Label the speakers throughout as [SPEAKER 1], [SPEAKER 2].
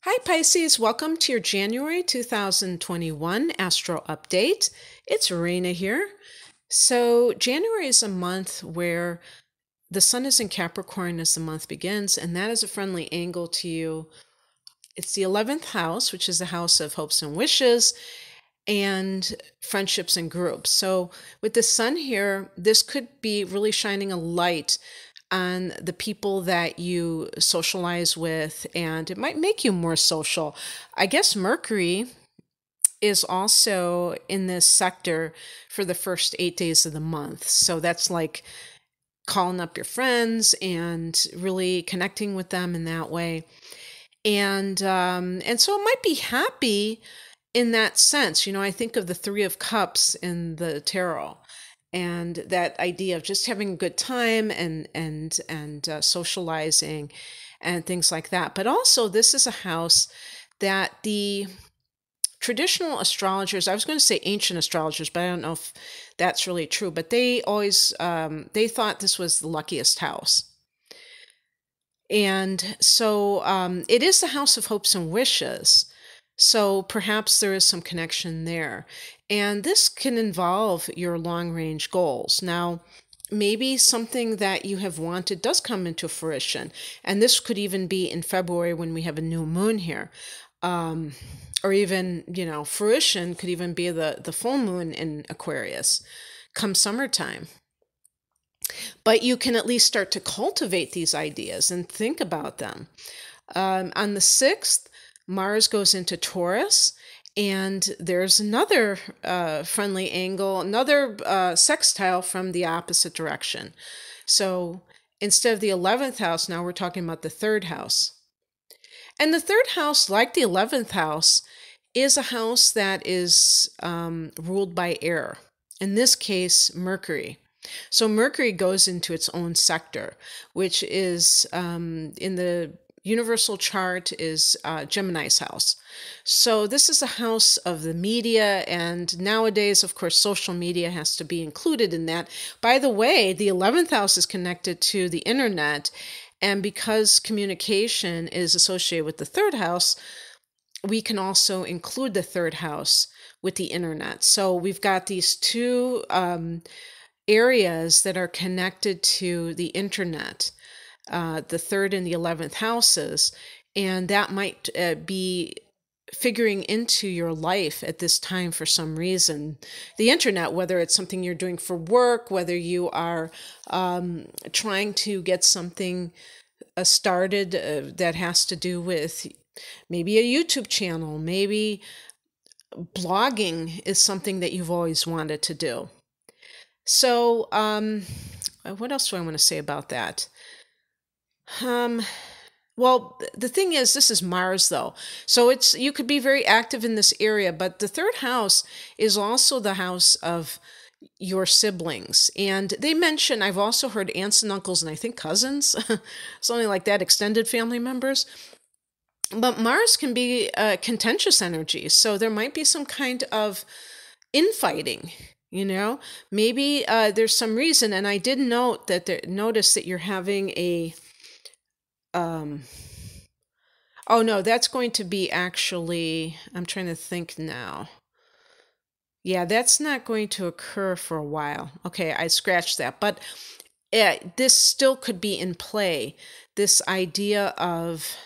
[SPEAKER 1] Hi Pisces, welcome to your January 2021 Astro Update. It's Rena here. So, January is a month where the Sun is in Capricorn as the month begins, and that is a friendly angle to you. It's the 11th house, which is the house of hopes and wishes and friendships and groups. So, with the Sun here, this could be really shining a light on the people that you socialize with, and it might make you more social. I guess Mercury is also in this sector for the first 8 days of the month. So that's like calling up your friends and really connecting with them in that way. And so it might be happy in that sense. You know, I think of the Three of Cups in the tarot, and that idea of just having a good time and socializing and things like that. But also, this is a house that the traditional astrologers, I was going to say ancient astrologers, but I don't know if that's really true, but they always they thought this was the luckiest house. And so it is the house of hopes and wishes. So perhaps there is some connection there. And this can involve your long range goals. Now, maybe something that you have wanted does come into fruition. And this could even be in February when we have a new moon here. Or even, fruition could even be the full moon in Aquarius come summertime. But you can at least start to cultivate these ideas and think about them. On the 6th, Mars goes into Taurus, and there's another friendly angle, another sextile from the opposite direction. So instead of the 11th house, now we're talking about the 3rd house. And the 3rd house, like the 11th house, is a house that is ruled by air. In this case, Mercury. So Mercury goes into its own sector, which is in the universal chart is Gemini's house. So this is a house of the media, and nowadays, of course, social media has to be included in that. By the way, the 11th house is connected to the internet, and because communication is associated with the 3rd house, we can also include the 3rd house with the internet. So we've got these two areas that are connected to the internet, the 3rd and the 11th houses, and that might be figuring into your life at this time for some reason. The internet, whether it's something you're doing for work, whether you are trying to get something started that has to do with maybe a YouTube channel, maybe blogging is something that you've always wanted to do. So, what else do I want to say about that? Well, the thing is, this is Mars, though. So you could be very active in this area, but the 3rd house is also the house of your siblings. And they mention, I've also heard aunts and uncles, and I think cousins, something like that, extended family members. But Mars can be contentious energy. So there might be some kind of infighting. Maybe there's some reason, and I did notice that you're having a oh no, that's going to be actually, I'm trying to think now. Yeah, that's not going to occur for a while. Okay, I scratched that, but this still could be in play, this idea of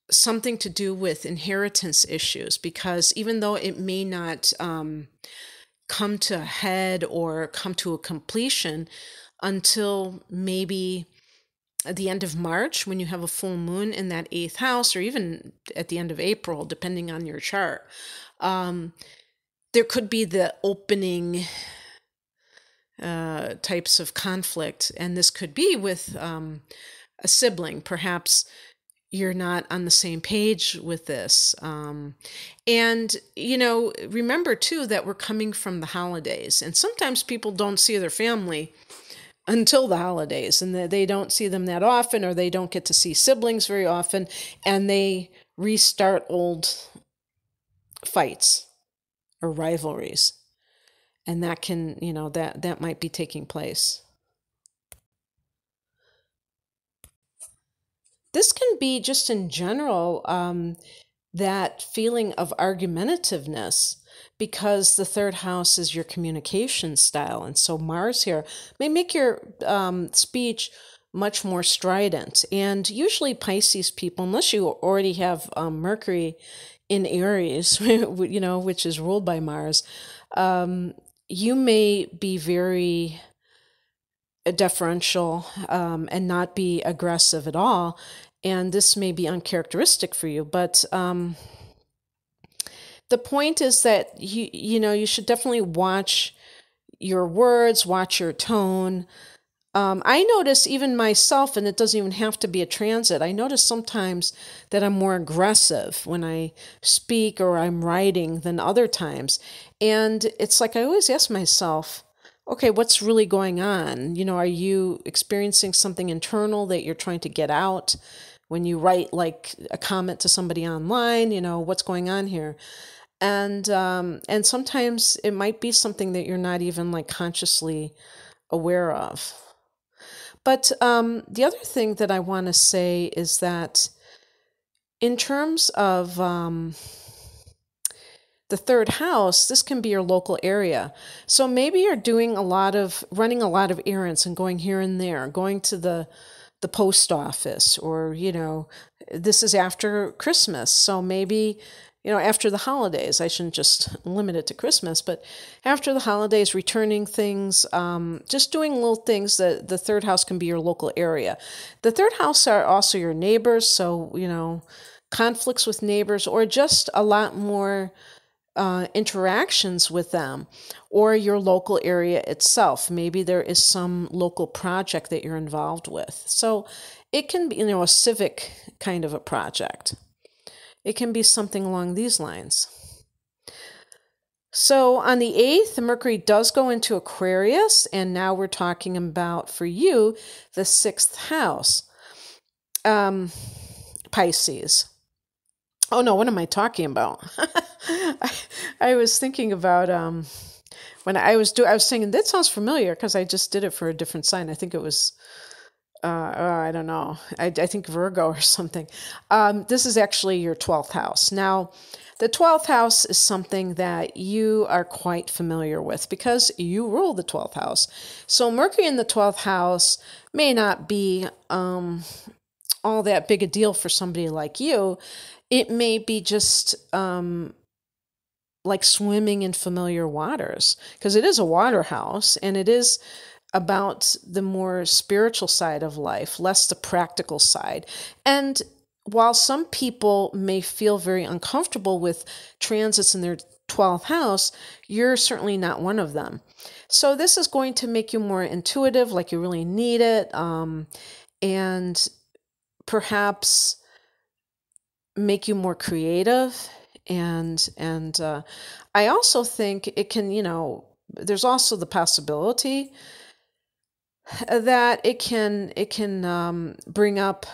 [SPEAKER 1] something to do with inheritance issues, because even though it may not come to a head or come to a completion until maybe at the end of March, when you have a full moon in that 8th house, or even at the end of April, depending on your chart, there could be the opening types of conflict. And this could be with a sibling. Perhaps you're not on the same page with this. And, remember too that we're coming from the holidays, and sometimes people don't see their family until the holidays, and they don't see them that often, or they don't get to see siblings very often, and they restart old fights or rivalries. And that can, that might be taking place. this can be just in general that feeling of argumentativeness, because the third house is your communication style. And so Mars here may make your speech much more strident. And usually Pisces people, unless you already have Mercury in Aries, which is ruled by Mars, you may be very deferential and not be aggressive at all. And this may be uncharacteristic for you, but the point is that you should definitely watch your words, watch your tone. I notice even myself, and it doesn't even have to be a transit, I notice sometimes that I'm more aggressive when I speak or I'm writing than other times. And it's like I always ask myself, okay, what's really going on? Are you experiencing something internal that you're trying to get out when you write like a comment to somebody online? What's going on here? And sometimes it might be something that you're not even like consciously aware of. But the other thing that I want to say is that in terms of the third house, this can be your local area. So maybe you're running a lot of errands and going here and there, going to the post office, or, this is after Christmas. So maybe, after the holidays, I shouldn't just limit it to Christmas, but after the holidays, returning things, just doing little things. The third house can be your local area. The third house are also your neighbors. So, conflicts with neighbors, or just a lot more interactions with them, or your local area itself. Maybe there is some local project that you're involved with. So it can be, a civic kind of a project. It can be something along these lines. So on the 8th, Mercury does go into Aquarius, and now we're talking about, for you, the 6th house, Pisces. Oh no, what am I talking about? I was thinking about when I was thinking that sounds familiar because I just did it for a different sign. I think it was I don't know. I think Virgo or something. This is actually your 12th house. Now, the 12th house is something that you are quite familiar with because you rule the 12th house. So Mercury in the 12th house may not be all that big a deal for somebody like you. It may be just like swimming in familiar waters, because it is a water house and it is about the more spiritual side of life, less the practical side. And while some people may feel very uncomfortable with transits in their 12th house, you're certainly not one of them. So this is going to make you more intuitive, like you really need it, and perhaps make you more creative. And I also think it can, there's also the possibility that it can bring up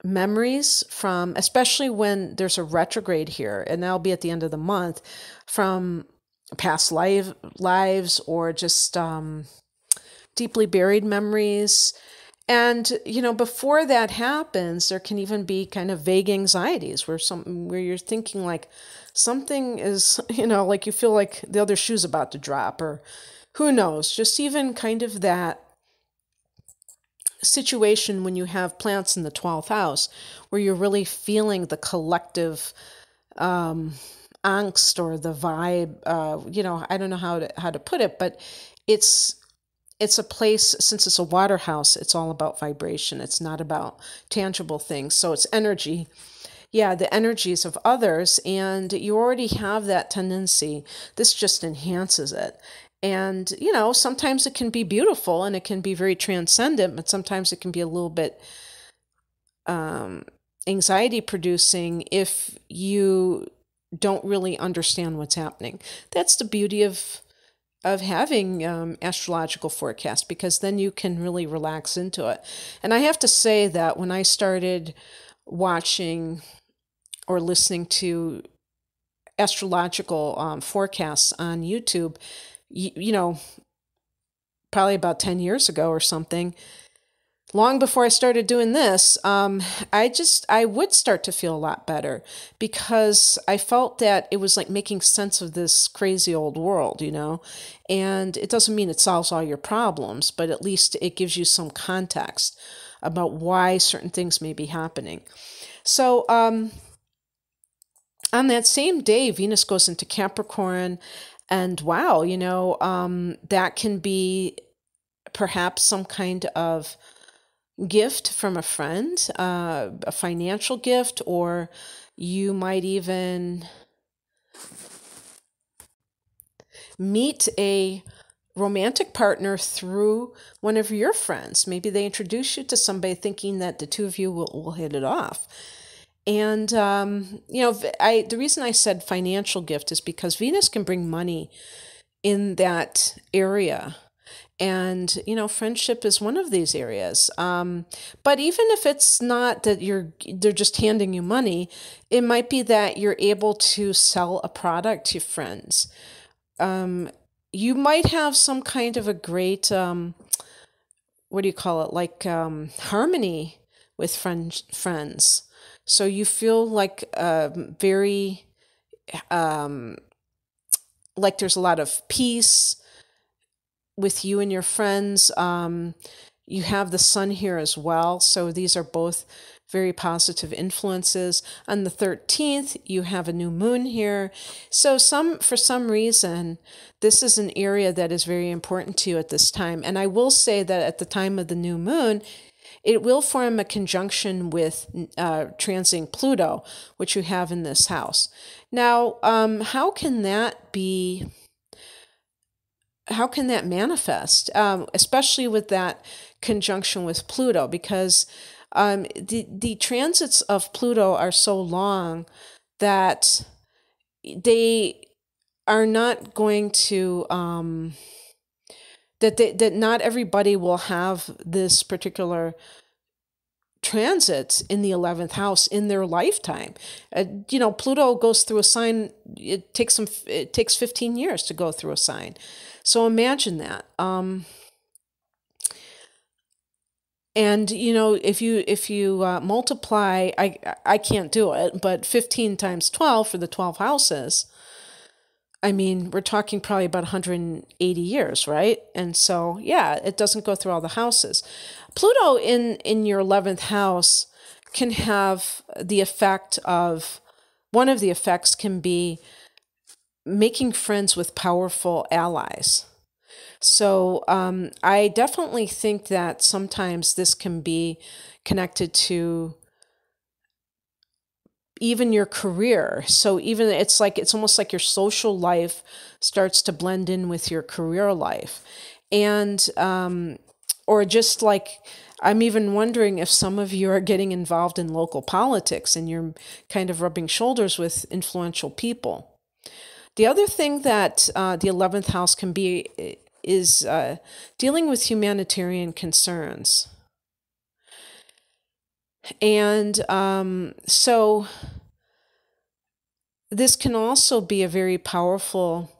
[SPEAKER 1] memories from, especially when there's a retrograde here, and that'll be at the end of the month, from past lives, or just deeply buried memories. And, before that happens, there can even be kind of vague anxieties where you're thinking like something is, like you feel like the other shoe's about to drop, or who knows, just even kind of that situation when you have plants in the 12th house where you're really feeling the collective angst or the vibe. I don't know how to put it, but it's a place, since it's a water house, it's all about vibration. It's not about tangible things. So it's energy. Yeah, the energies of others, and you already have that tendency. This just enhances it. And, sometimes it can be beautiful and it can be very transcendent, but sometimes it can be a little bit anxiety producing if you don't really understand what's happening. That's the beauty of having astrological forecast, because then you can really relax into it. And I have to say that when I started watching or listening to astrological forecasts on YouTube, probably about 10 years ago or something, long before I started doing this, I would start to feel a lot better because I felt that it was like making sense of this crazy old world, you know? And it doesn't mean it solves all your problems, but at least it gives you some context about why certain things may be happening. So, on that same day, Venus goes into Capricorn, and wow, that can be perhaps some kind of gift from a friend, a financial gift, or you might even meet a romantic partner through one of your friends. Maybe they introduce you to somebody thinking that the two of you will hit it off. And, the reason I said financial gift is because Venus can bring money in that area. And, friendship is one of these areas. But even if it's not that they're just handing you money, it might be that you're able to sell a product to friends. You might have some kind of a great, what do you call it? Like, harmony with friends. So you feel like, very, like there's a lot of peace with you and your friends. You have the sun here as well. So these are both very positive influences. On the 13th, you have a new moon here. So for some reason, this is an area that is very important to you at this time. And I will say that at the time of the new moon, it will form a conjunction with transiting Pluto, which you have in this house. Now, how can that manifest, especially with that conjunction with Pluto? Because the transits of Pluto are so long that they are not going to that not everybody will have this particular transit in the 11th house in their lifetime. Pluto goes through a sign. It takes 15 years to go through a sign. So imagine that. And if you multiply, I can't do it, but 15 times 12 for the 12 houses, I mean, we're talking probably about 180 years, right? And so, yeah, it doesn't go through all the houses. Pluto in your 11th house can have the effect of, one of the effects can be making friends with powerful allies. So I definitely think that sometimes this can be connected to even your career. So even it's almost like your social life starts to blend in with your career life. And or just like, I'm even wondering if some of you are getting involved in local politics and you're kind of rubbing shoulders with influential people. The other thing that the 11th house can be is dealing with humanitarian concerns. And so this can also be a very powerful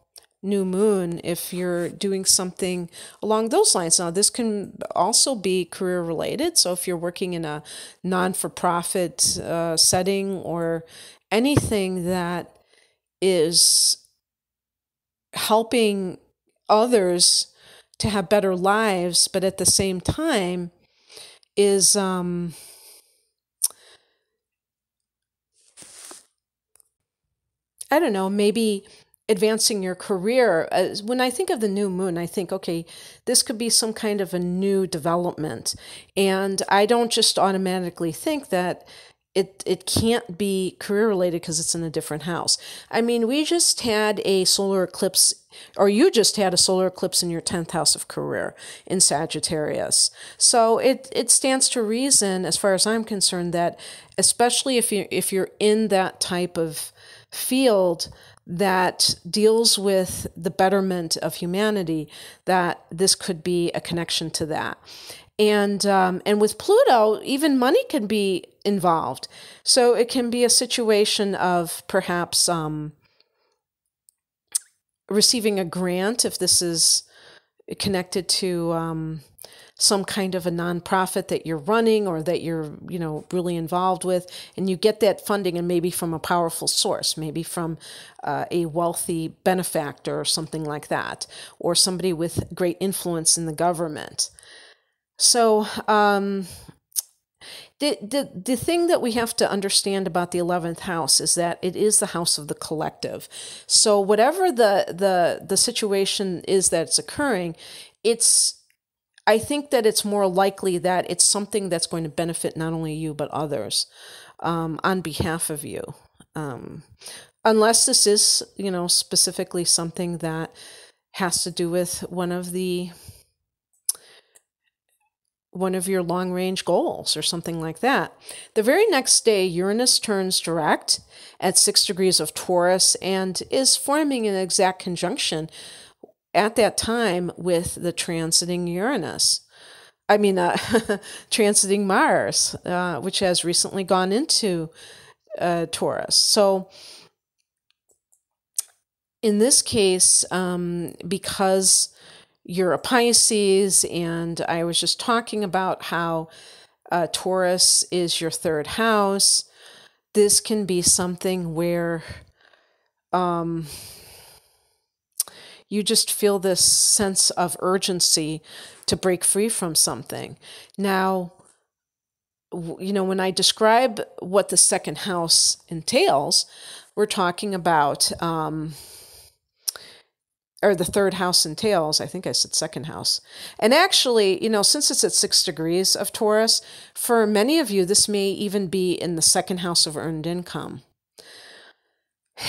[SPEAKER 1] new moon if you're doing something along those lines. Now, this can also be career related. So if you're working in a non-for-profit setting or anything that is helping others to have better lives, but at the same time is I don't know, maybe advancing your career. When I think of the new moon, I think, okay, this could be some kind of a new development. And I don't just automatically think that it can't be career related because it's in a different house. I mean, we just had a solar eclipse, or you just had a solar eclipse in your 10th house of career in Sagittarius. So it stands to reason, as far as I'm concerned, that especially if you're in that type of field that deals with the betterment of humanity, that this could be a connection to that. And with Pluto, even money can be involved. So it can be a situation of perhaps receiving a grant if this is connected to some kind of a nonprofit that you're running or that you're, really involved with, and you get that funding, and maybe from a powerful source, maybe from a wealthy benefactor or something like that, or somebody with great influence in the government. So the thing that we have to understand about the 11th house is that it is the house of the collective. So whatever the situation is that's occurring, I think that it's more likely that it's something that's going to benefit not only you, but others on behalf of you. Unless this is, specifically something that has to do with one of your long-range goals or something like that. The very next day, Uranus turns direct at 6 degrees of Taurus and is forming an exact conjunction at that time with the transiting transiting Mars, which has recently gone into Taurus. So in this case, because you're a Pisces, and I was just talking about how Taurus is your third house, this can be something where you just feel this sense of urgency to break free from something. Now, when I describe what the second house entails, we're talking about, or the third house entails, I think I said second house. And actually, since it's at 6 degrees of Taurus, for many of you, this may even be in the second house of earned income.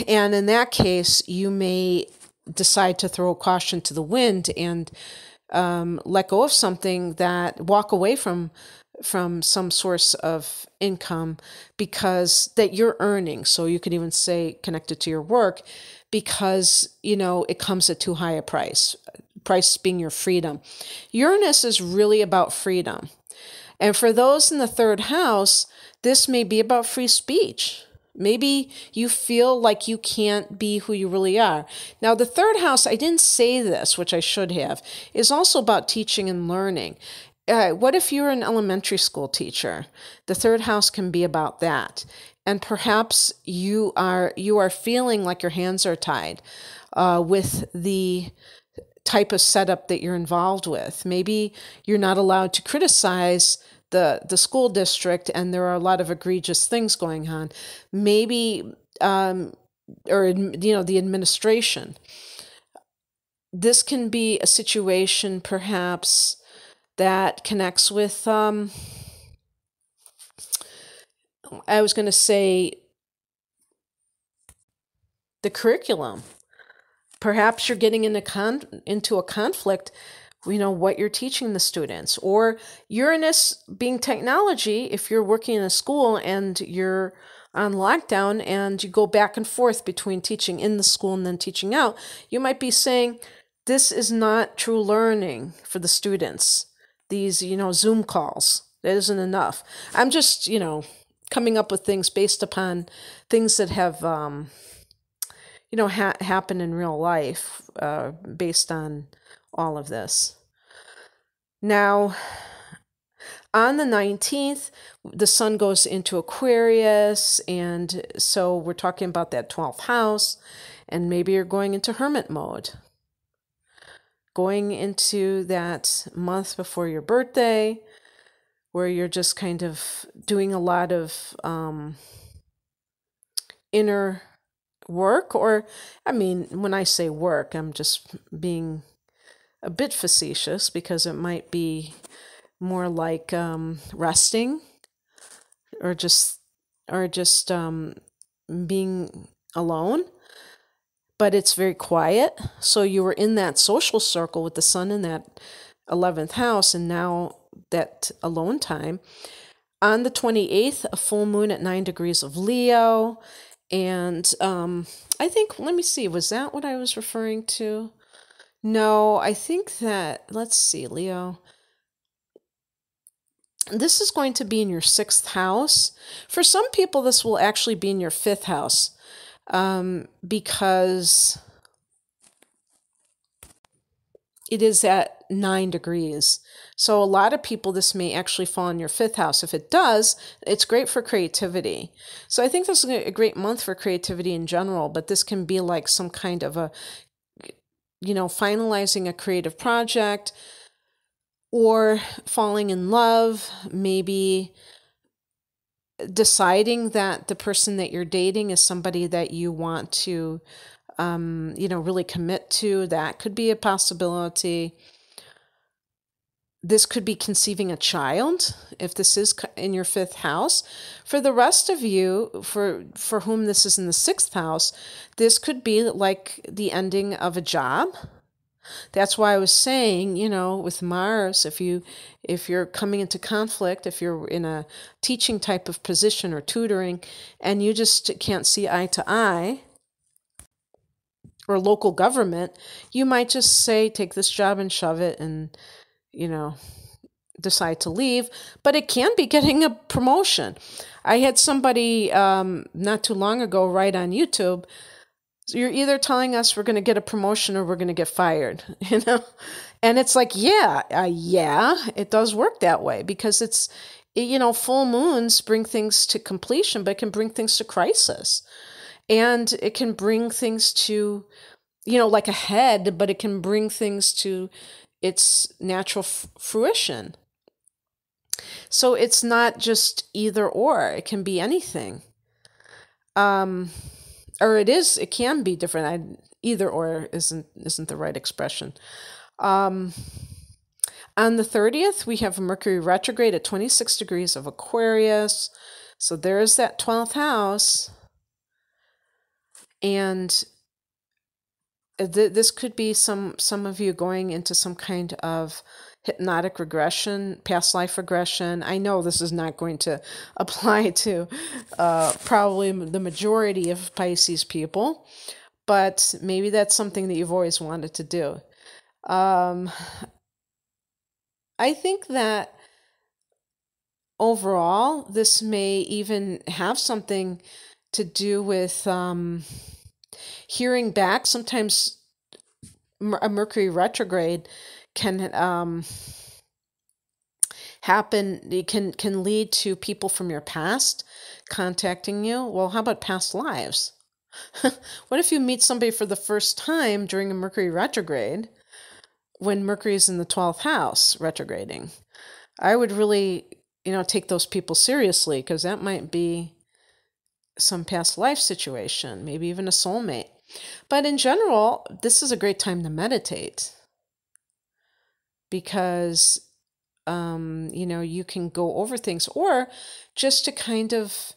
[SPEAKER 1] And in that case, you may decide to throw caution to the wind and let go of something, walk away from some source of income that you're earning. So you could even say connected to your work, because, it comes at too high a price being your freedom. Uranus is really about freedom. And for those in the third house, this may be about free speech. Maybe you feel like you can't be who you really are. Now, the third house, I didn't say this, which I should have, is also about teaching and learning. What if you're an elementary school teacher? The third house can be about that. And perhaps you are feeling like your hands are tied with the type of setup that you're involved with. Maybe you're not allowed to criticize the school district, and there are a lot of egregious things going on. Maybe, the administration. This can be a situation, perhaps, that connects with, I was going to say, the curriculum. Perhaps you're getting into a conflict, what you're teaching the students. Or Uranus being technology, if you're working in a school and you're on lockdown and you go back and forth between teaching in the school and then teaching out, you might be saying, this is not true learning for the students. These, Zoom calls, that isn't enough. I'm just, coming up with things based upon things that have, happen in real life, based on all of this. Now, on the 19th, the sun goes into Aquarius, and so we're talking about that 12th house, and maybe you're going into hermit mode. Going into that month before your birthday, where you're just kind of doing a lot of inner work, or, when I say work, I'm just being a bit facetious, because it might be more like resting, or just being alone. But it's very quiet. So you were in that social circle with the sun in that 11th house, and now that alone time. On the 28th, a full moon at 9 degrees of Leo. And I think, let me see, was that what I was referring to? No, I think that, let's see, Leo. This is going to be in your 6th house. For some people, this will actually be in your 5th house. Because it is at 9 degrees. So a lot of people, this may actually fall in your fifth house. If it does, it's great for creativity. So I think this is a great month for creativity in general, but this can be like some kind of a, finalizing a creative project or falling in love, maybe deciding that the person that you're dating is somebody that you want to, really commit to. That could be a possibility. This could be conceiving a child, if this is in your fifth house. For the rest of you, for whom this is in the sixth house, this could be like the ending of a job. That's why I was saying, with Mars, if you're coming into conflict, if you're in a teaching type of position or tutoring, and you just can't see eye to eye, or local government, you might just say, take this job and shove it and, decide to leave. But it can be getting a promotion. I had somebody not too long ago write on YouTube, you're either telling us we're going to get a promotion or we're going to get fired, And it's like, yeah, it does work that way, because it's, full moons bring things to completion, but it can bring things to crisis. And it can bring things to, like a head, but it can bring things to its natural fruition. So it's not just either or, it can be anything. Or it can be different. Either or isn't the right expression. On the 30th, we have Mercury retrograde at 26 degrees of Aquarius. So there's that 12th house. And this could be some of you going into some kind of hypnotic regression, past life regression. I know this is not going to apply to probably the majority of Pisces people, but maybe that's something that you've always wanted to do. I think that overall, this may even have something to do with hearing back. Sometimes a Mercury retrograde can happen. It can lead to people from your past contacting you. Well, how about past lives? What if you meet somebody for the first time during a Mercury retrograde, when Mercury is in the 12th house retrograding? I would really, take those people seriously, because that might be some past life situation, maybe even a soulmate. But in general, this is a great time to meditate, because you can go over things, or just to kind of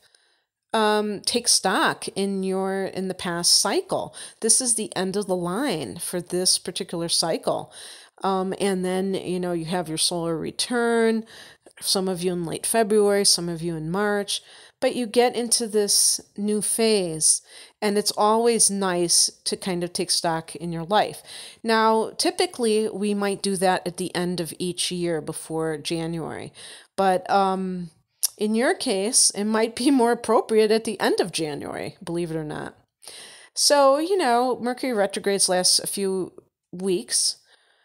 [SPEAKER 1] take stock in the past cycle. This is the end of the line for this particular cycle. And then, you have your solar return, some of you in late February, some of you in March, but you get into this new phase, and it's always nice to kind of take stock in your life. Now, typically, we might do that at the end of each year before January, but in your case, it might be more appropriate at the end of January, believe it or not. So, Mercury retrogrades last a few weeks,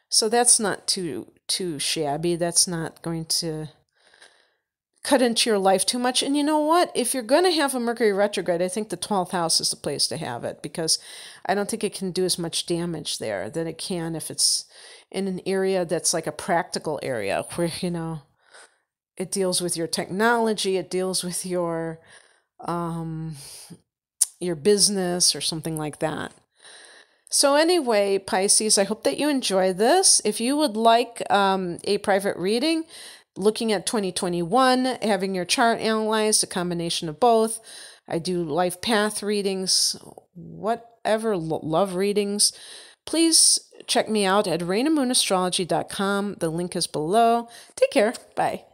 [SPEAKER 1] so that's not too shabby. That's not going to cut into your life too much. And you know what? If you're going to have a Mercury retrograde, I think the 12th house is the place to have it, because I don't think it can do as much damage there than it can if it's in an area that's like a practical area where, it deals with your technology, it deals with your business or something like that. So anyway, Pisces, I hope that you enjoy this. If you would like a private reading, looking at 2021, having your chart analyzed, a combination of both. I do life path readings, whatever, love readings. Please check me out at rainamoonastrology.com. The link is below. Take care. Bye.